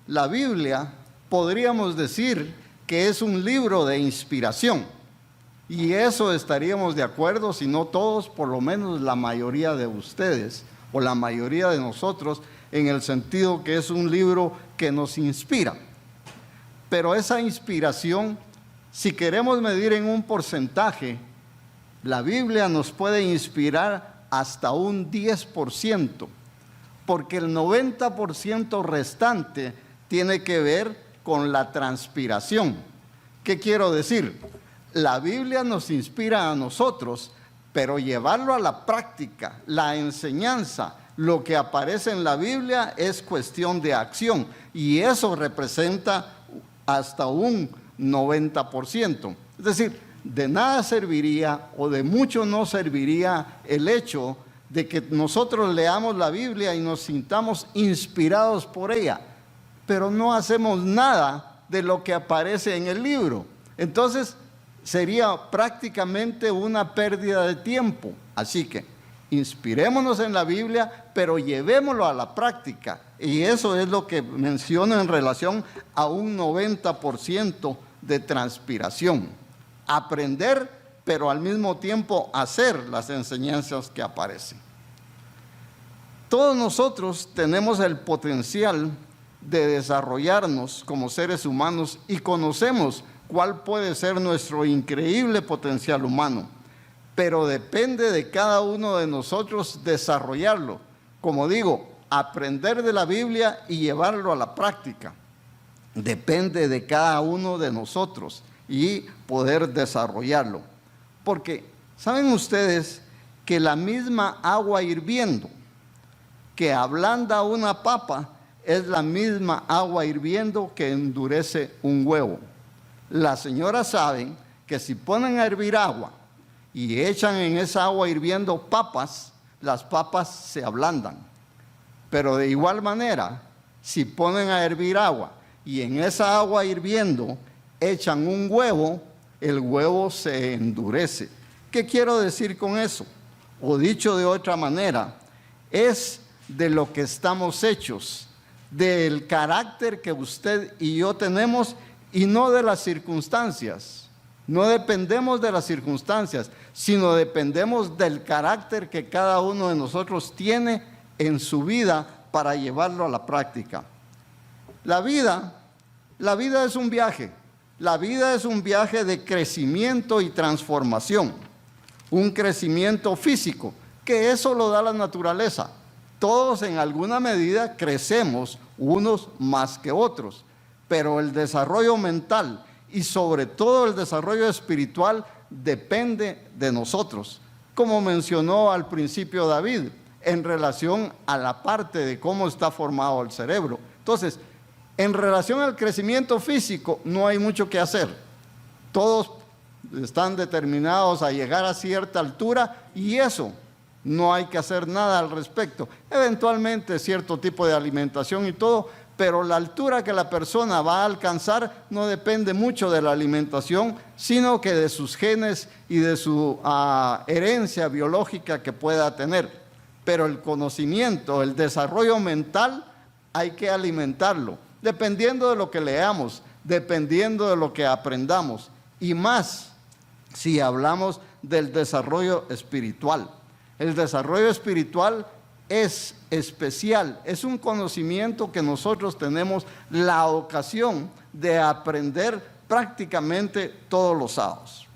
la Biblia podríamos decir que es un libro de inspiración. Y eso estaríamos de acuerdo, si no todos, por lo menos la mayoría de ustedes o la mayoría de nosotros, en el sentido que es un libro que nos inspira. Pero esa inspiración, si queremos medir en un porcentaje, la Biblia nos puede inspirar hasta un 10%, porque el 90% restante tiene que ver con la transpiración. ¿Qué quiero decir? La Biblia nos inspira a nosotros, pero llevarlo a la práctica, la enseñanza, lo que aparece en la Biblia es cuestión de acción, y eso representa hasta un 90%. Es decir, de nada serviría o de mucho no serviría el hecho de que nosotros leamos la Biblia y nos sintamos inspirados por ella, pero no hacemos nada de lo que aparece en el libro. Entonces, sería prácticamente una pérdida de tiempo. Así que inspirémonos en la Biblia, pero llevémoslo a la práctica. Y eso es lo que menciono en relación a un 90% de transpiración. Aprender, pero al mismo tiempo hacer las enseñanzas que aparecen. Todos nosotros tenemos el potencial de desarrollarnos como seres humanos y conocemos cuál puede ser nuestro increíble potencial humano, pero depende de cada uno de nosotros desarrollarlo. Como digo, aprender de la Biblia y llevarlo a la práctica. Depende de cada uno de nosotros y poder desarrollarlo. Porque, ¿saben ustedes que la misma agua hirviendo que ablanda una papa es la misma agua hirviendo que endurece un huevo? Las señoras saben que si ponen a hervir agua y echan en esa agua hirviendo papas, las papas se ablandan. Pero de igual manera, si ponen a hervir agua y en esa agua hirviendo echan un huevo, el huevo se endurece. ¿Qué quiero decir con eso? O dicho de otra manera, es de lo que estamos hechos, del carácter que usted y yo tenemos, y no de las circunstancias. No dependemos de las circunstancias, sino dependemos del carácter que cada uno de nosotros tiene en su vida para llevarlo a la práctica. La vida es un viaje. La vida es un viaje de crecimiento y transformación. Un crecimiento físico, que eso lo da la naturaleza. Todos en alguna medida crecemos, unos más que otros. Pero el desarrollo mental y sobre todo el desarrollo espiritual depende de nosotros, como mencionó al principio David, en relación a la parte de cómo está formado el cerebro. Entonces, en relación al crecimiento físico, no hay mucho que hacer. Todos están determinados a llegar a cierta altura y eso, no hay que hacer nada al respecto. Eventualmente cierto tipo de alimentación y todo, pero la altura que la persona va a alcanzar no depende mucho de la alimentación, sino que de sus genes y de su herencia biológica que pueda tener. Pero el conocimiento, el desarrollo mental, hay que alimentarlo, dependiendo de lo que leamos, dependiendo de lo que aprendamos, y más si hablamos del desarrollo espiritual. El desarrollo espiritual es especial, es un conocimiento que nosotros tenemos la ocasión de aprender prácticamente todos los sábados.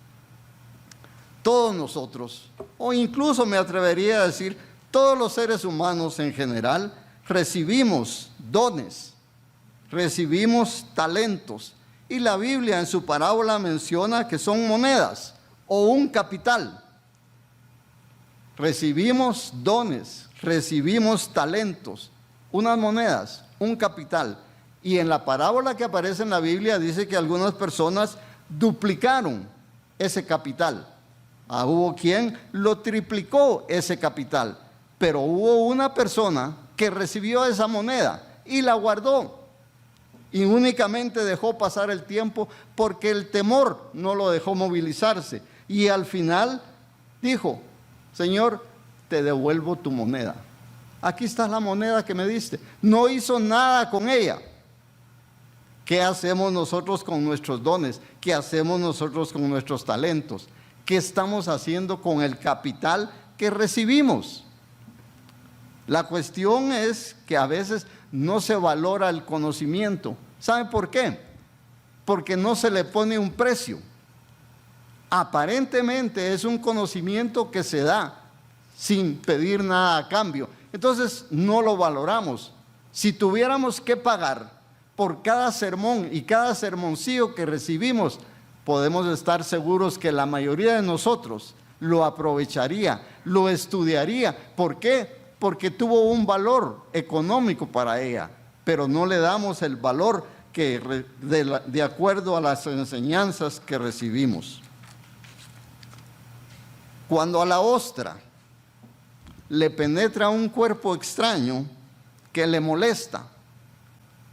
Todos nosotros, o incluso me atrevería a decir, todos los seres humanos en general, recibimos dones, recibimos talentos, y la Biblia en su parábola menciona que son monedas o un capital. Recibimos dones, recibimos talentos, unas monedas, un capital. Y en la parábola que aparece en la Biblia dice que algunas personas duplicaron ese capital. Hubo quien lo triplicó ese capital, pero hubo una persona que recibió esa moneda y la guardó. Y únicamente dejó pasar el tiempo porque el temor no lo dejó movilizarse. Y al final dijo: Señor, te devuelvo tu moneda. Aquí está la moneda que me diste. No hizo nada con ella. ¿Qué hacemos nosotros con nuestros dones? ¿Qué hacemos nosotros con nuestros talentos? ¿Qué estamos haciendo con el capital que recibimos? La cuestión es que a veces no se valora el conocimiento. ¿Saben por qué? Porque no se le pone un precio. Aparentemente es un conocimiento que se da sin pedir nada a cambio. Entonces no lo valoramos. Si tuviéramos que pagar por cada sermón y cada sermoncillo que recibimos, podemos estar seguros que la mayoría de nosotros lo aprovecharía, lo estudiaría. ¿Por qué? Porque tuvo un valor económico para ella, pero no le damos el valor que de acuerdo a las enseñanzas que recibimos. Cuando a la ostra le penetra un cuerpo extraño que le molesta,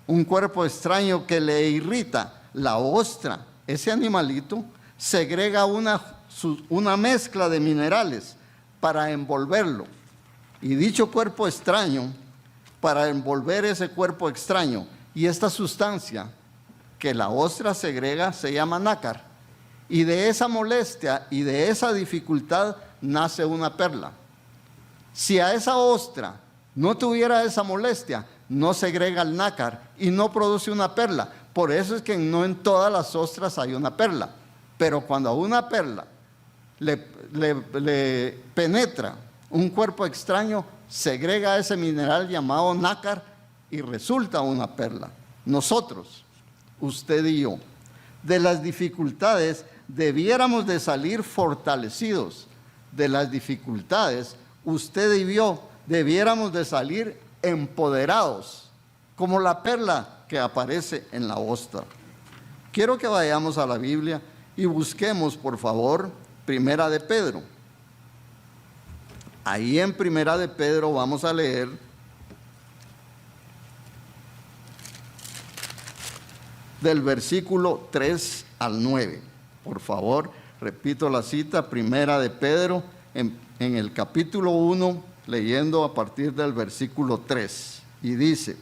un cuerpo extraño que le irrita, la ostra, ese animalito, segrega una mezcla de minerales para envolverlo. Y dicho cuerpo extraño, para envolver ese cuerpo extraño, y esta sustancia que la ostra segrega se llama nácar. Y de esa molestia y de esa dificultad nace una perla. Si a esa ostra no tuviera esa molestia, no segrega el nácar y no produce una perla. Por eso es que no en todas las ostras hay una perla. Pero cuando a una perla le penetra un cuerpo extraño, segrega ese mineral llamado nácar y resulta una perla. Nosotros, usted y yo, de las dificultades debiéramos de salir fortalecidos. De las dificultades, usted y yo debiéramos de salir empoderados, como la perla que aparece en la ostra. Quiero que vayamos a la Biblia y busquemos, por favor, Primera de Pedro. Ahí en Primera de Pedro vamos a leer del versículo 3 al 9. Por favor, repito la cita, Primera de Pedro, en el capítulo 1, leyendo a partir del versículo 3. Y dice: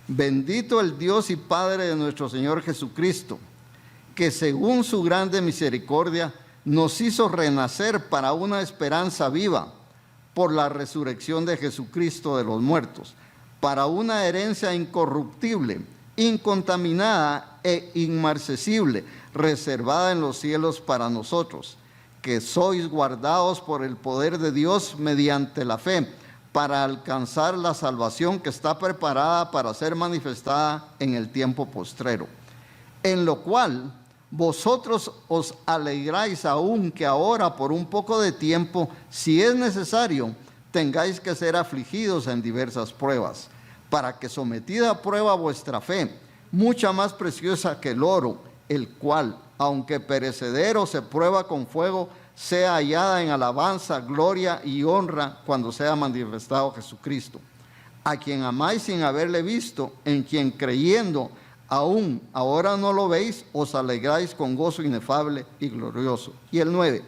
bendito el Dios y Padre de nuestro Señor Jesucristo, que según su grande misericordia nos hizo renacer para una esperanza viva por la resurrección de Jesucristo de los muertos, para una herencia incorruptible, incontaminada e inmarcesible, reservada en los cielos para nosotros, que sois guardados por el poder de Dios mediante la fe, para alcanzar la salvación que está preparada para ser manifestada en el tiempo postrero, en lo cual vosotros os alegráis, aun que ahora por un poco de tiempo, si es necesario, tengáis que ser afligidos en diversas pruebas, para que sometida a prueba vuestra fe, mucha más preciosa que el oro, el cual, aunque perecedero se prueba con fuego, sea hallada en alabanza, gloria y honra cuando sea manifestado Jesucristo, a quien amáis sin haberle visto, en quien creyendo, aún ahora no lo veis, os alegráis con gozo inefable y glorioso. Y el 9,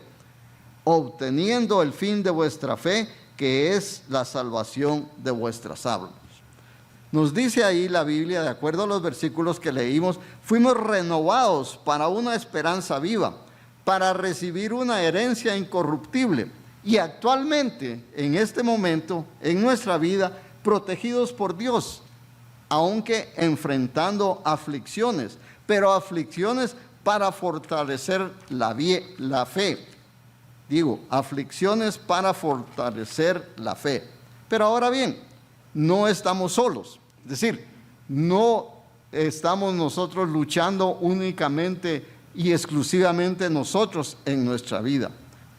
obteniendo el fin de vuestra fe, que es la salvación de vuestras almas. Nos dice ahí la Biblia, de acuerdo a los versículos que leímos, fuimos renovados para una esperanza viva, para recibir una herencia incorruptible. Y actualmente, en este momento, en nuestra vida, protegidos por Dios, aunque enfrentando aflicciones, pero aflicciones para fortalecer la fe. Digo, aflicciones para fortalecer la fe. Pero ahora bien, no estamos solos. Es decir, no estamos nosotros luchando únicamente y exclusivamente nosotros en nuestra vida.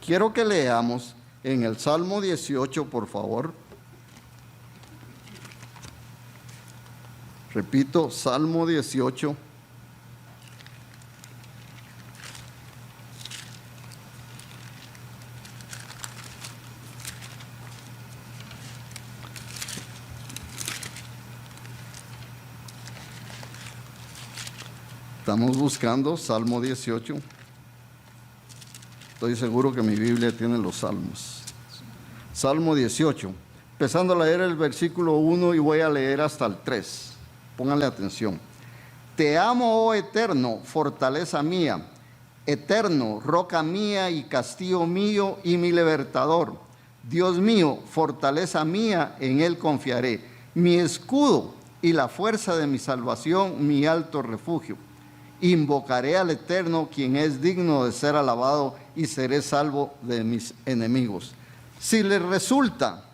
Quiero que leamos en el Salmo 18, por favor. Repito, Salmo 18. Estamos buscando Salmo 18. Estoy seguro que mi Biblia tiene los salmos. Salmo 18. Empezando a leer el versículo 1 y voy a leer hasta el 3. Pónganle atención. Te amo, oh Eterno, fortaleza mía, Eterno, roca mía y castillo mío y mi libertador. Dios mío, fortaleza mía, en Él confiaré, mi escudo y la fuerza de mi salvación, mi alto refugio. Invocaré al Eterno, quien es digno de ser alabado, y seré salvo de mis enemigos. Si les resulta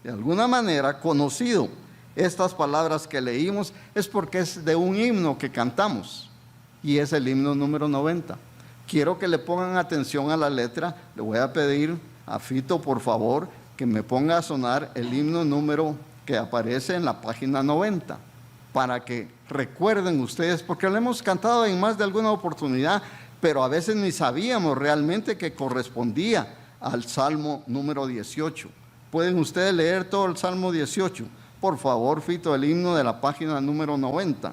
de alguna manera conocido estas palabras que leímos, es porque es de un himno que cantamos, y es el himno número 90. Quiero que le pongan atención a la letra. Le voy a pedir a Fito, por favor, que me ponga a sonar el himno número que aparece en la página 90, para que recuerden ustedes, porque lo hemos cantado en más de alguna oportunidad, pero a veces ni sabíamos realmente que correspondía al Salmo número 18. ¿Pueden ustedes leer todo el Salmo 18? Por favor, Fito, el himno de la página número 90.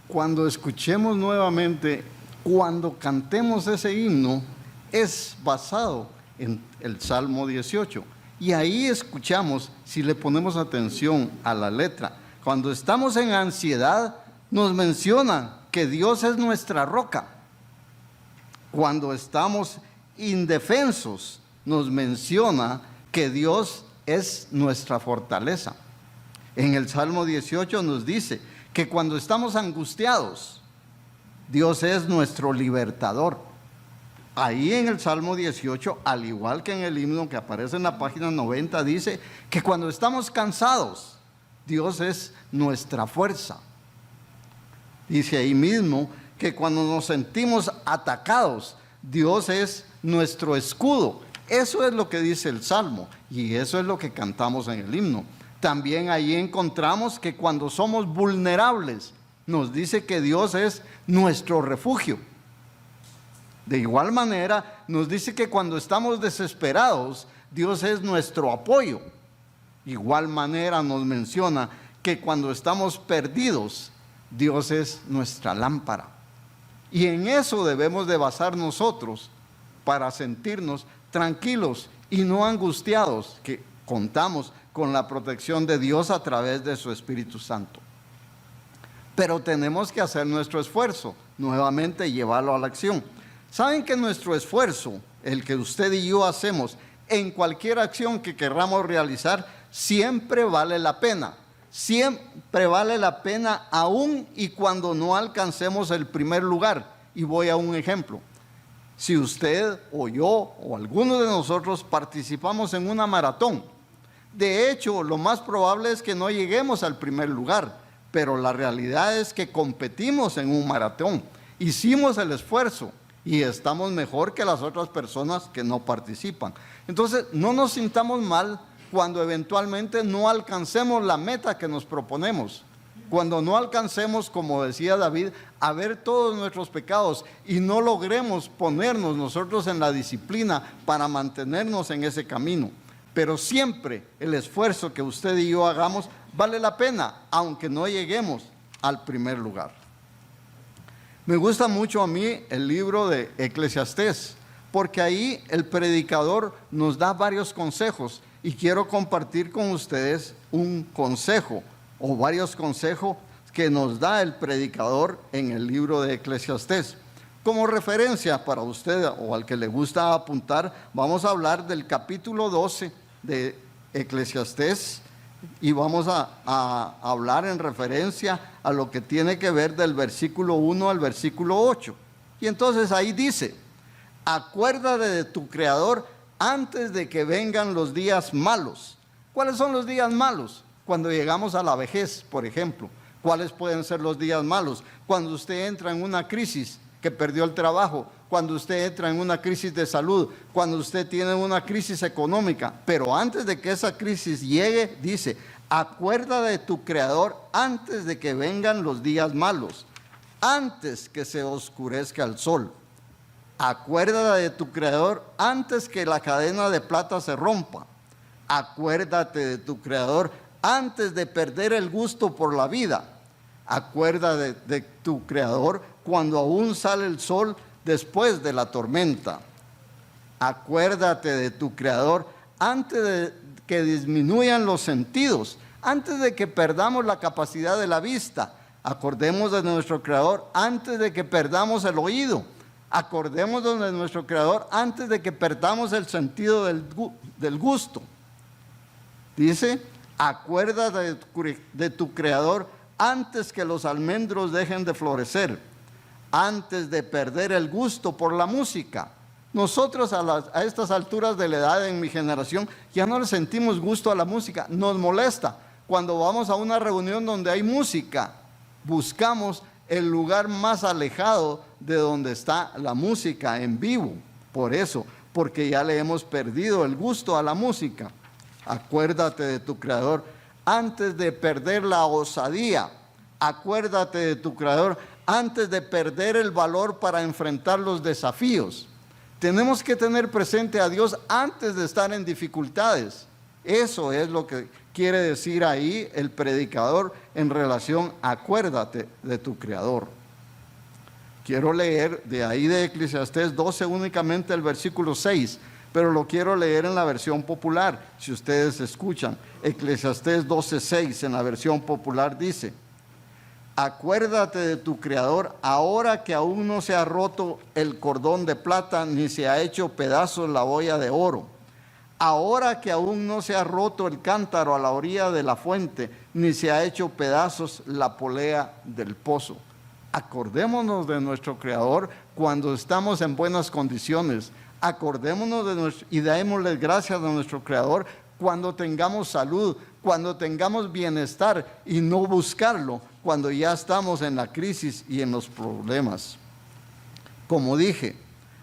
Cuando escuchemos nuevamente, cuando cantemos ese himno, es basado en el Salmo 18. Y ahí escuchamos, si le ponemos atención a la letra, cuando estamos en ansiedad, nos menciona que Dios es nuestra roca. Cuando estamos indefensos, nos menciona que Dios es nuestra fortaleza. En el Salmo 18 nos dice que cuando estamos angustiados, Dios es nuestro libertador. Ahí en el Salmo 18, al igual que en el himno que aparece en la página 90, dice que cuando estamos cansados, Dios es nuestra fuerza. Dice ahí mismo que cuando nos sentimos atacados, Dios es nuestro escudo. Eso es lo que dice el Salmo, y eso es lo que cantamos en el himno. También ahí encontramos que cuando somos vulnerables, nos dice que Dios es nuestro refugio. De igual manera, nos dice que cuando estamos desesperados, Dios es nuestro apoyo. Igual manera nos menciona que cuando estamos perdidos, Dios es nuestra lámpara. Y en eso debemos de basar nosotros para sentirnos tranquilos y no angustiados, que Contamos con la protección de Dios a través de su Espíritu Santo. Pero tenemos que hacer nuestro esfuerzo, nuevamente llevarlo a la acción. ¿Saben que nuestro esfuerzo, el que usted y yo hacemos en cualquier acción que querramos realizar, siempre vale la pena? Siempre vale la pena, aún y cuando no alcancemos el primer lugar. Y voy a un ejemplo. Si usted o yo o alguno de nosotros participamos en una maratón, de hecho, lo más probable es que no lleguemos al primer lugar, pero la realidad es que competimos en un maratón, hicimos el esfuerzo y estamos mejor que las otras personas que no participan. Entonces, no nos sintamos mal cuando eventualmente no alcancemos la meta que nos proponemos. Cuando no alcancemos, como decía David, a ver todos nuestros pecados y no logremos ponernos nosotros en la disciplina para mantenernos en ese camino. Pero siempre el esfuerzo que usted y yo hagamos vale la pena, aunque no lleguemos al primer lugar. Me gusta mucho a mí el libro de Eclesiastés, porque ahí el predicador nos da varios consejos y quiero compartir con ustedes un consejo o varios consejos que nos da el predicador en el libro de Eclesiastés. Como referencia para usted o al que le gusta apuntar, vamos a hablar del capítulo 12 de Eclesiastés y vamos a hablar en referencia a lo que tiene que ver del versículo 1 al versículo 8. Y entonces ahí dice: acuérdate de tu Creador antes de que vengan los días malos. ¿Cuáles son los días malos? Cuando llegamos a la vejez, por ejemplo. ¿Cuáles pueden ser los días malos? Cuando usted entra en una crisis, que perdió el trabajo, cuando usted entra en una crisis de salud, cuando usted tiene una crisis económica. Pero antes de que esa crisis llegue, dice: acuérdate de tu Creador antes de que vengan los días malos, antes que se oscurezca el sol. Acuérdate de tu Creador antes que la cadena de plata se rompa. Acuérdate de tu Creador antes de perder el gusto por la vida. Acuérdate de tu Creador cuando aún sale el sol después de la tormenta. Acuérdate de tu Creador antes de que disminuyan los sentidos, antes de que perdamos la capacidad de la vista. Acordemos de nuestro Creador antes de que perdamos el oído. Acordemos de nuestro Creador antes de que perdamos el sentido del gusto. Dice: acuérdate de tu Creador antes que los almendros dejen de florecer, antes de perder el gusto por la música. Nosotros a estas alturas de la edad en mi generación ya no le sentimos gusto a la música, nos molesta. Cuando vamos a una reunión donde hay música, buscamos el lugar más alejado de donde está la música en vivo. Por eso, porque ya le hemos perdido el gusto a la música. Acuérdate de tu Creador antes de perder la osadía. Acuérdate de tu Creador antes de perder el valor para enfrentar los desafíos. Tenemos que tener presente a Dios antes de estar en dificultades. Eso es lo que quiere decir ahí el predicador en relación a acuérdate de tu Creador. Quiero leer de ahí de Eclesiastés 12 únicamente el versículo 6, pero lo quiero leer en la versión popular, si ustedes escuchan. Eclesiastés 12:6 en la versión popular dice: acuérdate de tu Creador ahora que aún no se ha roto el cordón de plata, ni se ha hecho pedazos la olla de oro. Ahora que aún no se ha roto el cántaro a la orilla de la fuente, ni se ha hecho pedazos la polea del pozo. Acordémonos de nuestro Creador cuando estamos en buenas condiciones. Acordémonos y démosle gracias a nuestro Creador cuando tengamos salud, cuando tengamos bienestar, y no buscarlo cuando ya estamos en la crisis y en los problemas. Como dije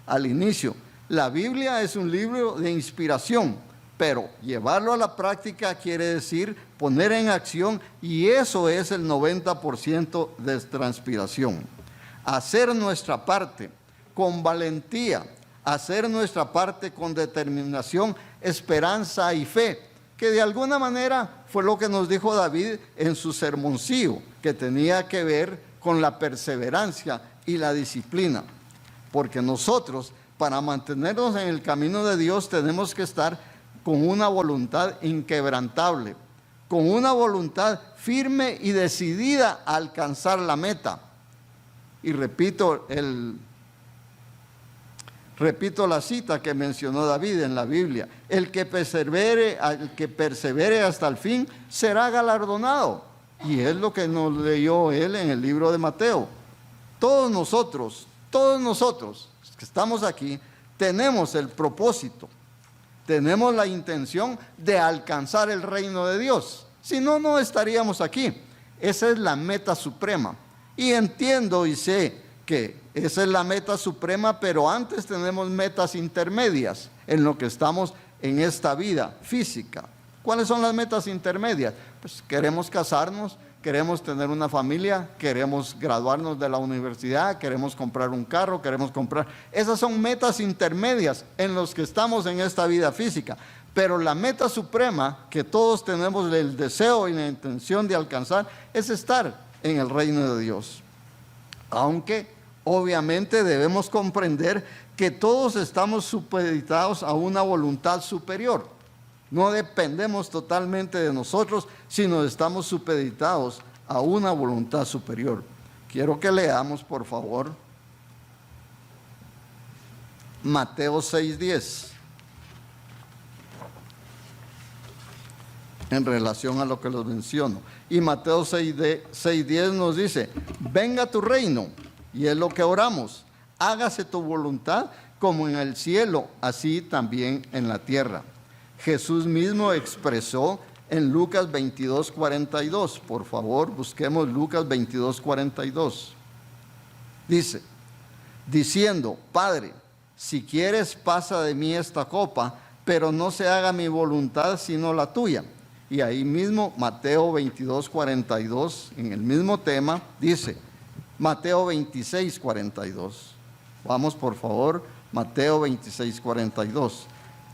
al inicio, la Biblia es un libro de inspiración, pero llevarlo a la práctica quiere decir poner en acción, y eso es el 90% de transpiración. Hacer nuestra parte con valentía, hacer nuestra parte con determinación, esperanza y fe, que de alguna manera fue lo que nos dijo David en su sermoncillo, que tenía que ver con la perseverancia y la disciplina. Porque nosotros, para mantenernos en el camino de Dios, tenemos que estar con una voluntad inquebrantable, con una voluntad firme y decidida a alcanzar la meta. Y repito la cita que mencionó David en la Biblia: el que persevere hasta el fin será galardonado. Y es lo que nos leyó él en el libro de Mateo. Todos nosotros que estamos aquí, tenemos el propósito, tenemos la intención de alcanzar el reino de Dios. Si no, no estaríamos aquí. Esa es la meta suprema. Y entiendo y sé que esa es la meta suprema, pero antes tenemos metas intermedias en lo que estamos en esta vida física. ¿Cuáles son las metas intermedias? Pues queremos casarnos, queremos tener una familia, queremos graduarnos de la universidad, queremos comprar un carro, Esas son metas intermedias en los que estamos en esta vida física. Pero la meta suprema que todos tenemos el deseo y la intención de alcanzar es estar en el reino de Dios. Aunque obviamente debemos comprender que todos estamos supeditados a una voluntad superior. No dependemos totalmente de nosotros, sino estamos supeditados a una voluntad superior. Quiero que leamos, por favor, Mateo 6:10. En relación a lo que los menciono. Y Mateo 6:10 nos dice: venga tu reino, y es lo que oramos, hágase tu voluntad como en el cielo, así también en la tierra. Jesús mismo expresó en Lucas 22:42. Por favor, busquemos Lucas 22:42. Dice, diciendo: Padre, si quieres, pasa de mí esta copa, pero no se haga mi voluntad sino la tuya. Y ahí mismo, Mateo 22:42, en el mismo tema, dice, Mateo 26:42. Vamos, por favor, Mateo 26:42.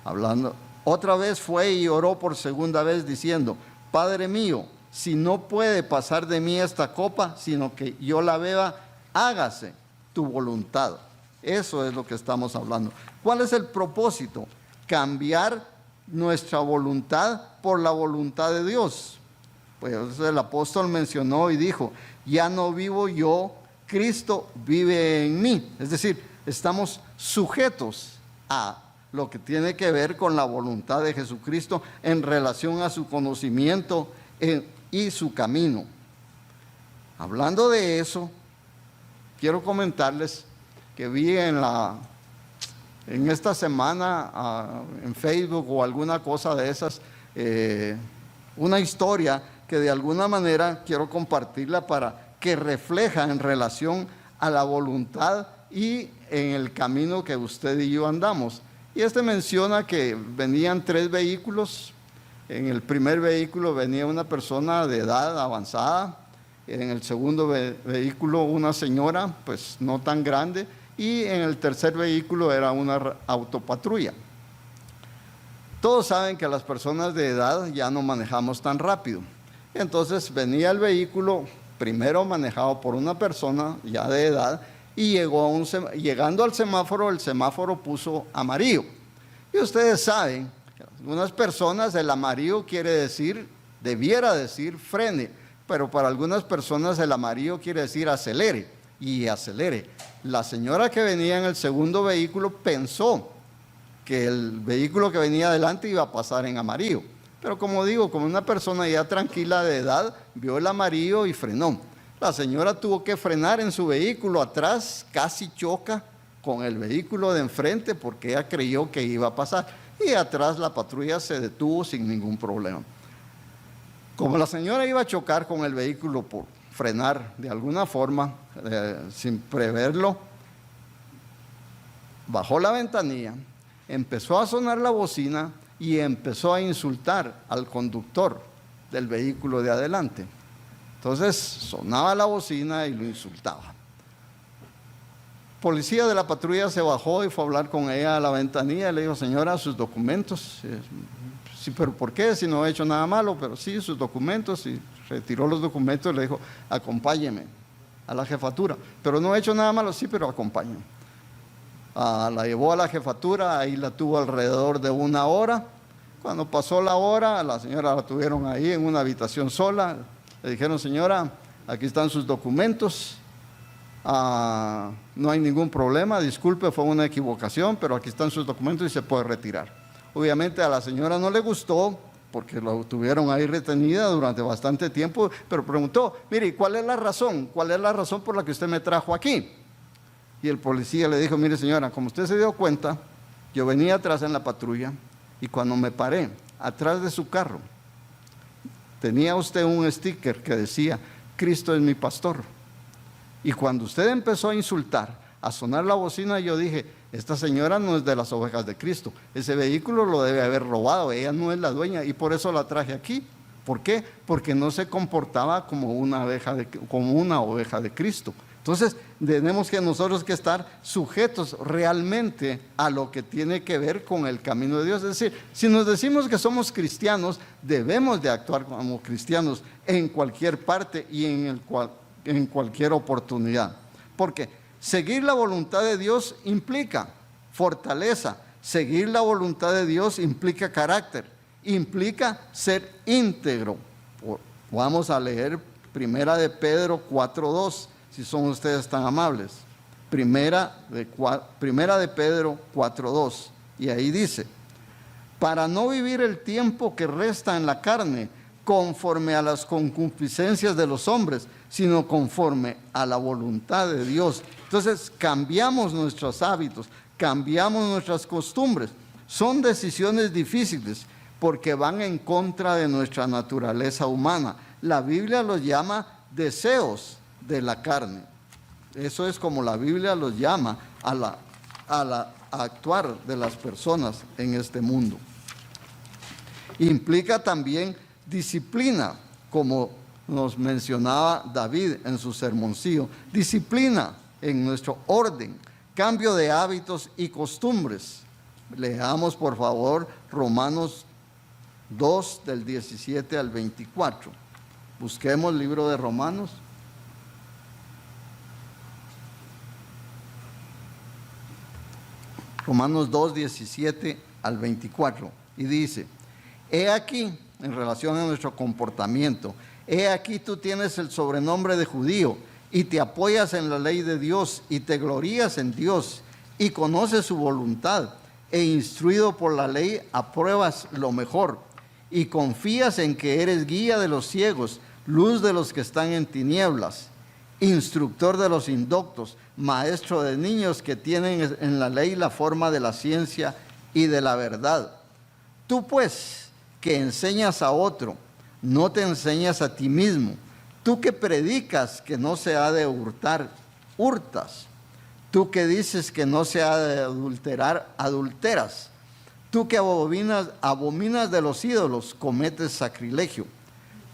Hablando, otra vez fue y oró por segunda vez, diciendo: Padre mío, si no puede pasar de mí esta copa, sino que yo la beba, hágase tu voluntad. Eso es lo que estamos hablando. ¿Cuál es el propósito? Cambiar nuestra voluntad por la voluntad de Dios. Pues el apóstol mencionó y dijo: ya no vivo yo, Cristo vive en mí. Es decir, estamos sujetos a lo que tiene que ver con la voluntad de Jesucristo en relación a su conocimiento y su camino. Hablando de eso, quiero comentarles que vi en esta semana en Facebook o alguna cosa de esas, una historia que de alguna manera quiero compartirla para que refleja en relación a la voluntad y en el camino que usted y yo andamos. Y menciona que venían 3 vehículos. En el primer vehículo venía una persona de edad avanzada, en el segundo vehículo una señora, pues no tan grande, y en el tercer vehículo era una autopatrulla. Todos saben que las personas de edad ya no manejamos tan rápido. Entonces venía el vehículo primero manejado por una persona ya de edad, y llegando al semáforo, el semáforo puso amarillo. Y ustedes saben que algunas personas el amarillo debiera decir frene, pero para algunas personas el amarillo quiere decir acelere, y acelere. La señora que venía en el segundo vehículo pensó que el vehículo que venía adelante iba a pasar en amarillo. Pero como digo, como una persona ya tranquila de edad, vio el amarillo y frenó. La señora tuvo que frenar en su vehículo atrás, casi choca con el vehículo de enfrente porque ella creyó que iba a pasar. Y atrás la patrulla se detuvo sin ningún problema. Como la señora iba a chocar con el vehículo por frenar de alguna forma, sin preverlo, bajó la ventanilla, empezó a sonar la bocina y empezó a insultar al conductor del vehículo de adelante. Entonces sonaba la bocina y lo insultaba. Policía de la patrulla se bajó y fue a hablar con ella a la ventanilla y le dijo: señora, sus documentos. Sí, pero ¿por qué? Si no he hecho nada malo. Pero sí, sus documentos. Y retiró los documentos y le dijo: acompáñeme a la jefatura. Pero no he hecho nada malo. Sí, pero acompáñeme. La llevó a la jefatura, ahí la tuvo alrededor de 1 hora. Cuando pasó la hora, a la señora la tuvieron ahí en una habitación sola. Le dijeron: señora, aquí están sus documentos. No hay ningún problema, disculpe, fue una equivocación, pero aquí están sus documentos y se puede retirar. Obviamente a la señora no le gustó, porque lo tuvieron ahí retenida durante bastante tiempo, pero preguntó: mire, ¿cuál es la razón? ¿Cuál es la razón por la que usted me trajo aquí? Y el policía le dijo: mire señora, como usted se dio cuenta, yo venía atrás en la patrulla y cuando me paré atrás de su carro, tenía usted un sticker que decía: Cristo es mi pastor. Y cuando usted empezó a insultar, a sonar la bocina, yo dije: esta señora no es de las ovejas de Cristo, ese vehículo lo debe haber robado, ella no es la dueña, y por eso la traje aquí. ¿Por qué? Porque no se comportaba como una oveja de Cristo. Entonces tenemos que nosotros que estar sujetos realmente a lo que tiene que ver con el camino de Dios. Es decir, si nos decimos que somos cristianos, debemos de actuar como cristianos en cualquier parte y en cualquier oportunidad. Porque seguir la voluntad de Dios implica fortaleza, seguir la voluntad de Dios implica carácter, implica ser íntegro. Vamos a leer Primera de Pedro 4:2, si son ustedes tan amables. Primera de Pedro 4:2, y ahí dice: para no vivir el tiempo que resta en la carne conforme a las concupiscencias de los hombres, sino conforme a la voluntad de Dios. Entonces cambiamos nuestros hábitos, cambiamos nuestras costumbres. Son decisiones difíciles porque van en contra de nuestra naturaleza humana. La Biblia los llama deseos de la carne. Eso es como la Biblia los llama a actuar de las personas en este mundo. Implica también disciplina, como nos mencionaba David en su sermoncillo. Disciplina en nuestro orden, cambio de hábitos y costumbres. Leamos por favor Romanos 2 del 17 al 24. Busquemos el libro de Romanos. Romanos 2, 17 al 24. Y dice: he aquí, en relación a nuestro comportamiento, he aquí tú tienes el sobrenombre de judío y te apoyas en la ley de Dios y te glorías en Dios y conoces su voluntad e instruido por la ley apruebas lo mejor y confías en que eres guía de los ciegos, luz de los que están en tinieblas, instructor de los indoctos, maestro de niños que tienen en la ley la forma de la ciencia y de la verdad. Tú pues, que enseñas a otro, no te enseñas a ti mismo. Tú que predicas que no se ha de hurtar, hurtas. Tú que dices que no se ha de adulterar, adulteras. Tú que abominas de los ídolos, cometes sacrilegio.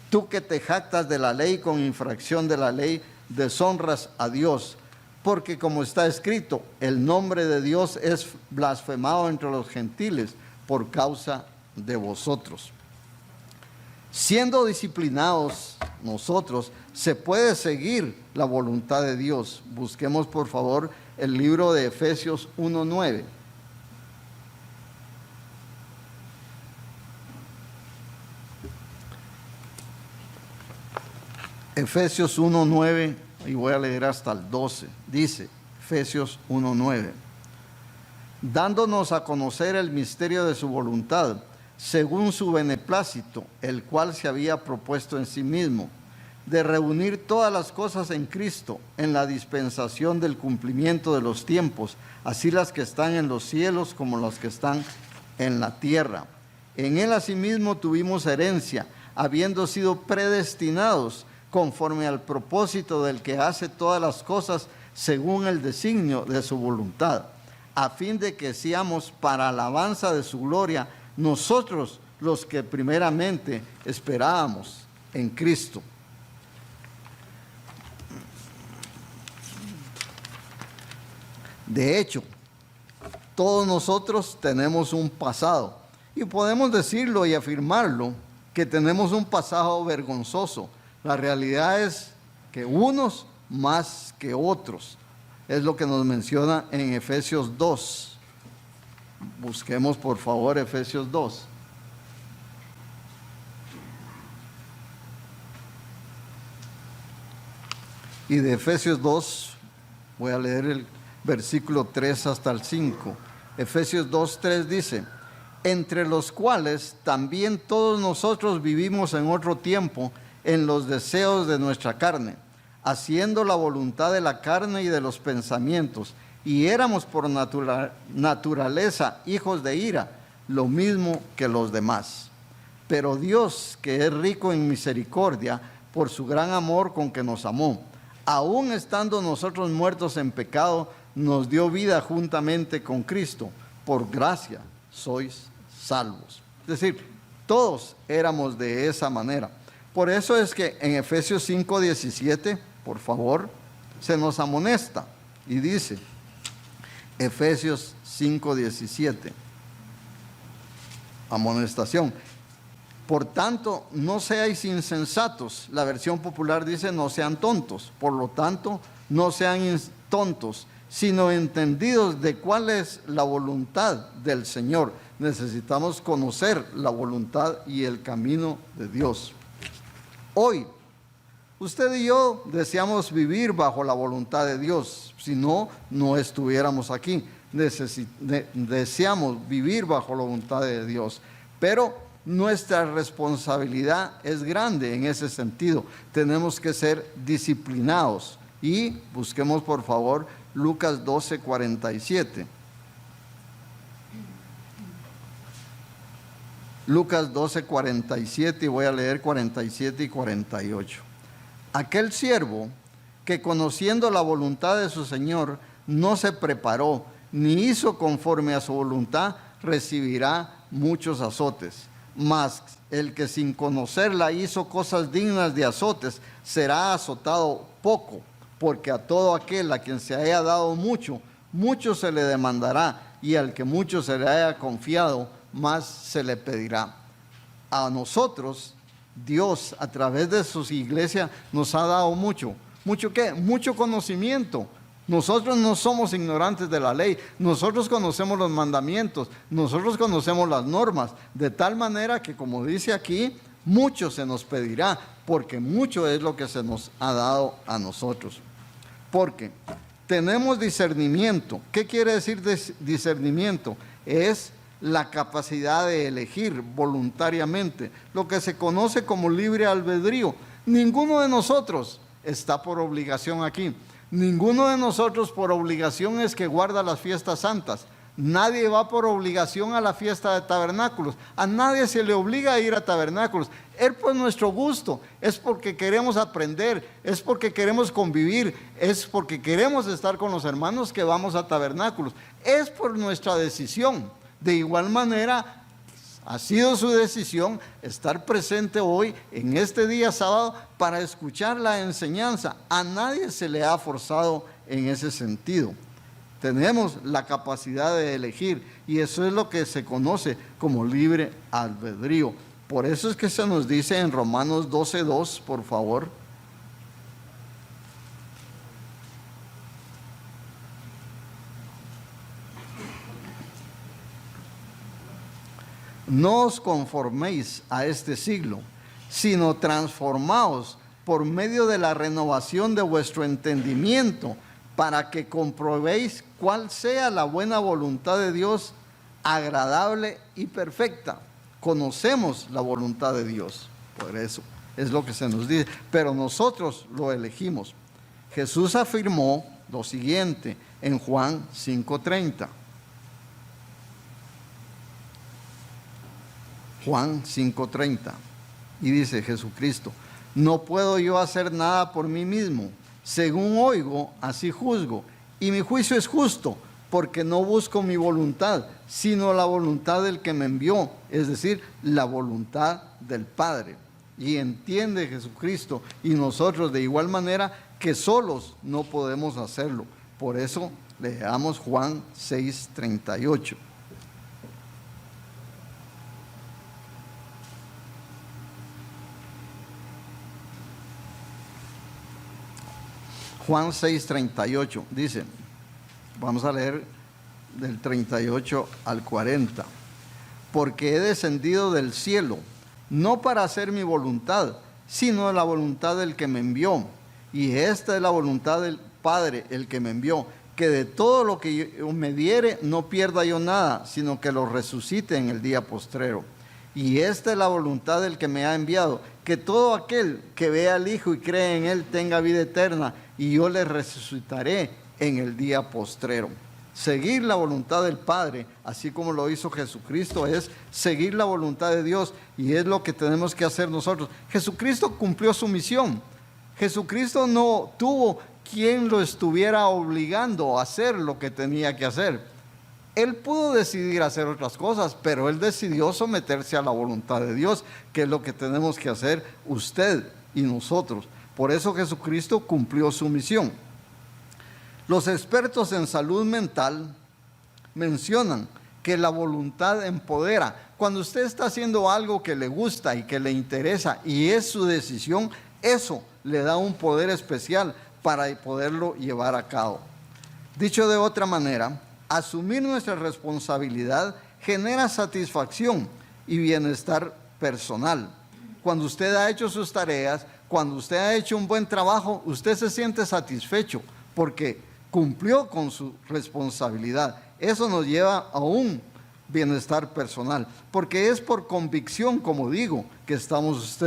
Tú que te jactas de la ley con infracción de la ley, deshonras a Dios. Porque como está escrito, el nombre de Dios es blasfemado entre los gentiles por causa de vosotros. Siendo disciplinados nosotros, se puede seguir la voluntad de Dios. Busquemos por favor el libro de Efesios 1:9. Efesios 1:9, y voy a leer hasta el 12. Dice Efesios 1:9: dándonos a conocer el misterio de su voluntad, según su beneplácito, el cual se había propuesto en sí mismo, de reunir todas las cosas en Cristo, en la dispensación del cumplimiento de los tiempos, así las que están en los cielos como las que están en la tierra. En él asimismo tuvimos herencia, habiendo sido predestinados conforme al propósito del que hace todas las cosas según el designio de su voluntad, a fin de que seamos para alabanza de su gloria, nosotros los que primeramente esperábamos en Cristo. De hecho, todos nosotros tenemos un pasado, y podemos decirlo y afirmarlo, que tenemos un pasado vergonzoso. La realidad es que unos más que otros. Es lo que nos menciona en Efesios 2. Busquemos por favor Efesios 2. Y de Efesios 2, voy a leer el versículo 3 hasta el 5. Efesios 2, 3 dice: entre los cuales también todos nosotros vivimos en otro tiempo en los deseos de nuestra carne, haciendo la voluntad de la carne y de los pensamientos, y éramos por naturaleza hijos de ira, lo mismo que los demás. Pero Dios, que es rico en misericordia, por su gran amor con que nos amó, aun estando nosotros muertos en pecado, nos dio vida juntamente con Cristo. Por gracia sois salvos. Es decir, todos éramos de esa manera. Por eso es que en Efesios 5:17, por favor, se nos amonesta y dice, Efesios 5:17, amonestación: por tanto, no seáis insensatos. La versión popular dice, no sean tontos. Por lo tanto, no sean tontos, sino entendidos de cuál es la voluntad del Señor. Necesitamos conocer la voluntad y el camino de Dios. Hoy, usted y yo deseamos vivir bajo la voluntad de Dios. Si no, no estuviéramos aquí. Deseamos vivir bajo la voluntad de Dios. Pero nuestra responsabilidad es grande en ese sentido. Tenemos que ser disciplinados. Y busquemos, por favor, Lucas 12:47. Lucas 12:47, y voy a leer 47 y 48. Aquel siervo que, conociendo la voluntad de su Señor, no se preparó ni hizo conforme a su voluntad, recibirá muchos azotes. Mas el que sin conocerla hizo cosas dignas de azotes, será azotado poco, porque a todo aquel a quien se haya dado mucho, mucho se le demandará, y al que mucho se le haya confiado, más se le pedirá. A nosotros, Dios, a través de su iglesia, nos ha dado mucho. ¿Mucho qué? Mucho conocimiento. Nosotros no somos ignorantes de la ley. Nosotros conocemos los mandamientos. Nosotros conocemos las normas. De tal manera que, como dice aquí, mucho se nos pedirá, porque mucho es lo que se nos ha dado a nosotros. Porque tenemos discernimiento. ¿Qué quiere decir discernimiento? Es la capacidad de elegir voluntariamente, lo que se conoce como libre albedrío. Ninguno de nosotros está por obligación aquí. Ninguno de nosotros por obligación es que guarda las fiestas santas. Nadie va por obligación a la fiesta de tabernáculos. A nadie se le obliga a ir a tabernáculos. Es por nuestro gusto, es porque queremos aprender, es porque queremos convivir, es porque queremos estar con los hermanos que vamos a tabernáculos. Es por nuestra decisión. De igual manera, ha sido su decisión estar presente hoy, en este día sábado, para escuchar la enseñanza. A nadie se le ha forzado en ese sentido. Tenemos la capacidad de elegir, y eso es lo que se conoce como libre albedrío. Por eso es que se nos dice en Romanos 12:2, por favor. No os conforméis a este siglo, sino transformaos por medio de la renovación de vuestro entendimiento, para que comprobéis cuál sea la buena voluntad de Dios, agradable y perfecta. Conocemos la voluntad de Dios, por eso es lo que se nos dice, pero nosotros lo elegimos. Jesús afirmó lo siguiente en Juan 5:30. Juan 5:30, y dice Jesucristo: no puedo yo hacer nada por mí mismo. Según oigo, así juzgo, y mi juicio es justo, porque no busco mi voluntad, sino la voluntad del que me envió, es decir, la voluntad del Padre. Y entiende Jesucristo y nosotros de igual manera que solos no podemos hacerlo. Por eso leamos Juan 6:38. Juan 6:38 dice, vamos a leer del 38 al 40. Porque he descendido del cielo, no para hacer mi voluntad, sino la voluntad del que me envió. Y esta es la voluntad del Padre, el que me envió, que de todo lo que me diere no pierda yo nada, sino que lo resucite en el día postrero. Y esta es la voluntad del que me ha enviado, que todo aquel que vea al Hijo y cree en Él tenga vida eterna, y yo le resucitaré en el día postrero. Seguir la voluntad del Padre, así como lo hizo Jesucristo, es seguir la voluntad de Dios, y es lo que tenemos que hacer nosotros. Jesucristo cumplió su misión. Jesucristo no tuvo quien lo estuviera obligando a hacer lo que tenía que hacer. Él pudo decidir hacer otras cosas, pero Él decidió someterse a la voluntad de Dios, que es lo que tenemos que hacer usted y nosotros. Por eso Jesucristo cumplió su misión. Los expertos en salud mental mencionan que la voluntad empodera. Cuando usted está haciendo algo que le gusta y que le interesa y es su decisión, eso le da un poder especial para poderlo llevar a cabo. Dicho de otra manera, asumir nuestra responsabilidad genera satisfacción y bienestar personal. Cuando usted ha hecho sus tareas, cuando usted ha hecho un buen trabajo, usted se siente satisfecho porque cumplió con su responsabilidad. Eso nos lleva a un bienestar personal, porque es por convicción, como digo, que estamos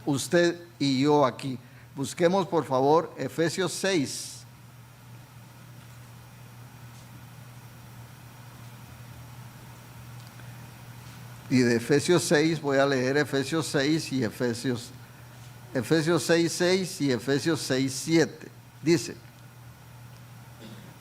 usted y yo aquí. Busquemos por favor Efesios 6. Y de Efesios 6 voy a leer Efesios 6 y Efesios 6:6 y Efesios 6:7. Dice: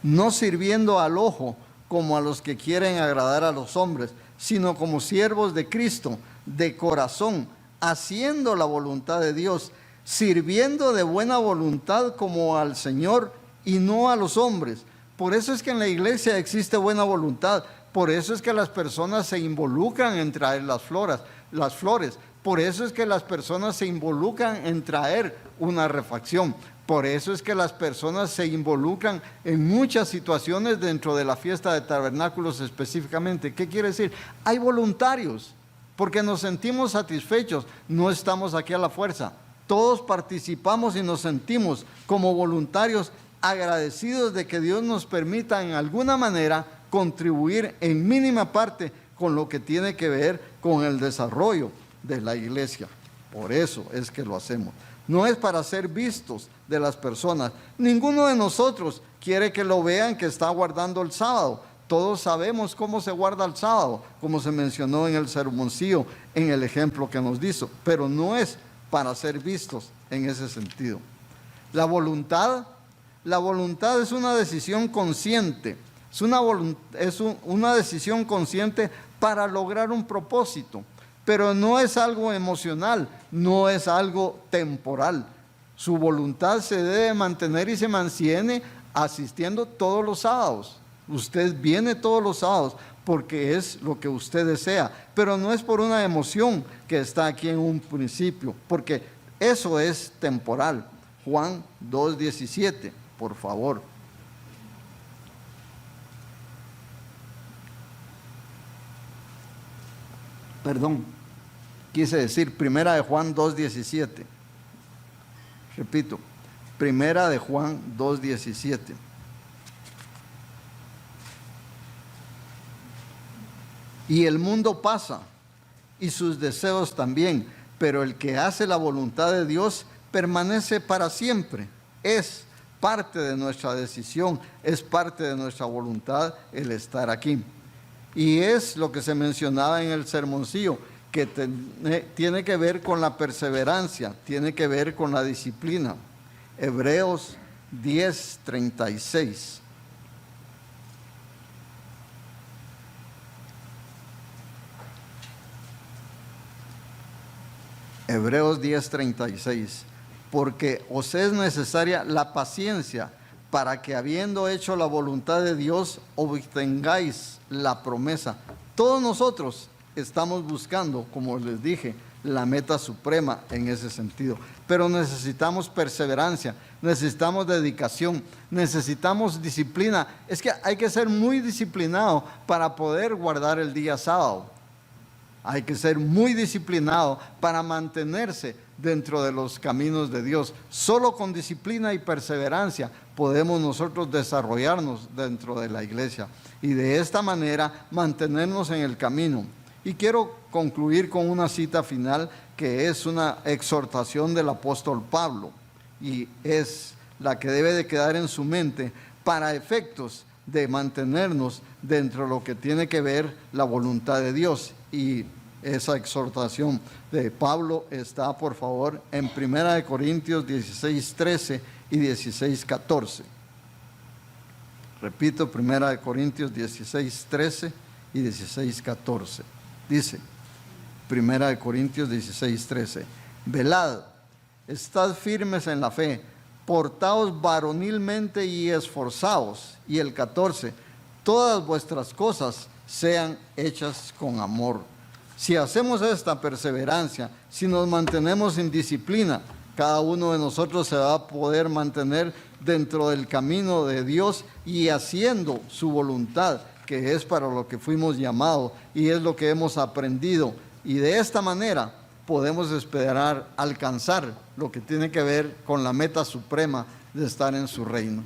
no sirviendo al ojo como a los que quieren agradar a los hombres, sino como siervos de Cristo, de corazón, haciendo la voluntad de Dios, sirviendo de buena voluntad como al Señor y no a los hombres. Por eso es que en la iglesia existe buena voluntad. Por eso es que las personas se involucran en traer las flores. Por eso es que las personas se involucran en traer una refacción. Por eso es que las personas se involucran en muchas situaciones dentro de la fiesta de tabernáculos específicamente. ¿Qué quiere decir? Hay voluntarios, porque nos sentimos satisfechos. No estamos aquí a la fuerza. Todos participamos y nos sentimos como voluntarios agradecidos de que Dios nos permita en alguna manera contribuir en mínima parte con lo que tiene que ver con el desarrollo de la iglesia. Por eso es que lo hacemos. No es para ser vistos de las personas. Ninguno de nosotros quiere que lo vean que está guardando el sábado. Todos sabemos cómo se guarda el sábado, como se mencionó en el sermoncillo, en el ejemplo que nos dijo, pero no es para ser vistos en ese sentido. La voluntad es una decisión consciente. Es una decisión consciente para lograr un propósito, pero no es algo emocional, no es algo temporal. Su voluntad se debe mantener y se mantiene asistiendo todos los sábados. Usted viene todos los sábados porque es lo que usted desea, pero no es por una emoción que está aquí en un principio, porque eso es temporal. Juan 2:17, por favor. Perdón, quise decir Primera de Juan 2:17. Repito, Primera de Juan 2:17. Y el mundo pasa, y sus deseos también, pero el que hace la voluntad de Dios permanece para siempre. Es parte de nuestra decisión, es parte de nuestra voluntad el estar aquí. Y es lo que se mencionaba en el sermoncillo, que tiene que ver con la perseverancia, tiene que ver con la disciplina. Hebreos 10:36. Hebreos 10:36. Porque os es necesaria la paciencia para que, habiendo hecho la voluntad de Dios, obtengáis la promesa. Todos nosotros estamos buscando, como les dije, la meta suprema en ese sentido. Pero necesitamos perseverancia, necesitamos dedicación, necesitamos disciplina. Es que hay que ser muy disciplinado para poder guardar el día sábado. Hay que ser muy disciplinado para mantenerse dentro de los caminos de Dios. Solo con disciplina y perseverancia podemos nosotros desarrollarnos dentro de la iglesia y de esta manera mantenernos en el camino. Y quiero concluir con una cita final que es una exhortación del apóstol Pablo y es la que debe de quedar en su mente para efectos de mantenernos dentro de lo que tiene que ver la voluntad de Dios. Y esa exhortación de Pablo está, por favor, en 1 Corintios 16:13 y 16:14. Repito, 1 Corintios 16:13 y 16:14. Dice, 1 Corintios 16:13, velad, estad firmes en la fe, portaos varonilmente y esforzaos. Y el 14, todas vuestras cosas sean hechas con amor. Si hacemos esta perseverancia, si nos mantenemos en disciplina, cada uno de nosotros se va a poder mantener dentro del camino de Dios y haciendo su voluntad, que es para lo que fuimos llamados y es lo que hemos aprendido. Y de esta manera podemos esperar alcanzar lo que tiene que ver con la meta suprema de estar en su reino.